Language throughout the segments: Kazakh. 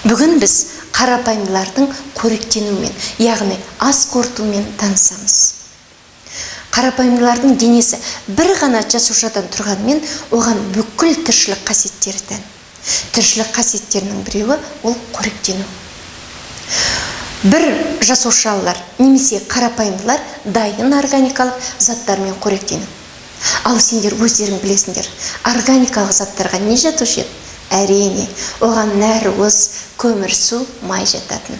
Бүгін біз қарапайымдылардың қоректенуімен, яғни ас қорытумен танысамыз. Қарапайымдылардың денесі бір ғана жасушадан тұрғанмен, оған бүкіл тіршілік қасиеттері тән. Тіршілік қасиеттерінің біреуі ол қоректену. Бір жасушалар немесе қарапайымдылар дайын органикалық заттармен қоректенеді. Ал сендер өздерің білесіңдер, органикалық заттарға не жатушы еді? Әрине, оған нәруыз, көмір, су, май жататын.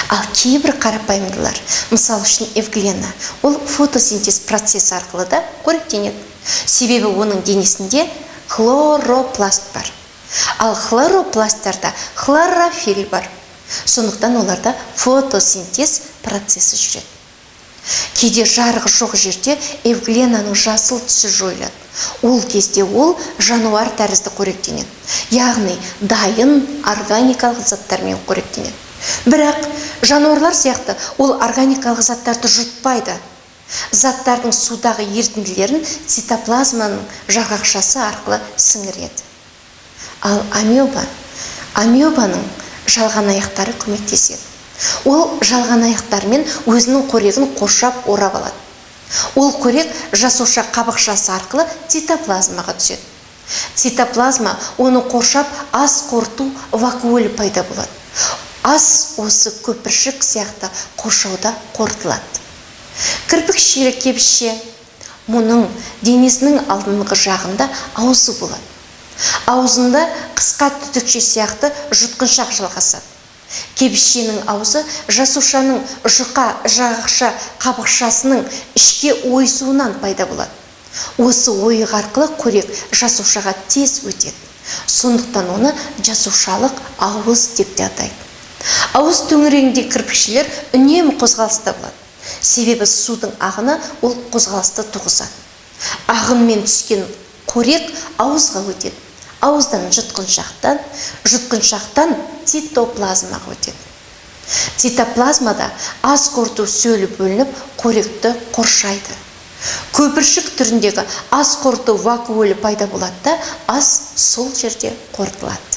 Ал кейбір қарапайымдылар, мысал үшін эвглена, ол фотосинтез процесі арқылы да қоректенеді. Себебі оның денесінде хлоропласт бар. Ал хлоропласттарда хлорофиль бар. Сондықтан оларда фотосинтез процесі жүреді. Кейде жарығы жоқ жерде эвгленаның жасыл түсі жойылады. Ол кезде ол жануар тәрізді қоректенеді. Яғни дайын органикалық заттармен қоректенеді. Бірақ жануарлар сияқты ол органикалық заттарды жұтпайды. Заттардың судағы ерітінділерін цитоплазманың жарғақшасы арқылы сіңіреді. Ал амебаның жалған аяқтары көмектеседі. Ол жалған аяқтармен өзінің қорегін қоршап орап алады. Ол қорек жасуша қабықшасы арқылы цитоплазмаға түседі. Цитоплазма оны қоршап ас қорыту вакуолі пайда болады. Ас осы көпіршік сияқты қоршауда қорытылады. Кірпікшелі кебісше, мұның денесінің алдыңғы жағында аузы болады. Аузында қысқа түтікше сияқты жұтқыншақ жалғасады. Кебісшенің аузы жасушаның жарғақша қабықшасының ішке ойысуынан пайда болады. Осы ойық арқылы қорек жасушаға тез өтеді. Сондықтан оны жасушалық ауыз деп те атайды. Ауыз төңірегінде кірпікшелер үнемі қозғалыста болады. Себебі судың ағыны ол қозғалысты туғызады. Ағынмен түскен қорек ауызға өтеді. Ауыздан жұтқыншақтан цитоплазмаға өтеді. Цитоплазмада ас қорыту сөлі бөлініп, қоректі қоршайды. Көпіршік түріндегі ас қорыту вакуолі пайда болады да, ас сол жерде қорытылады.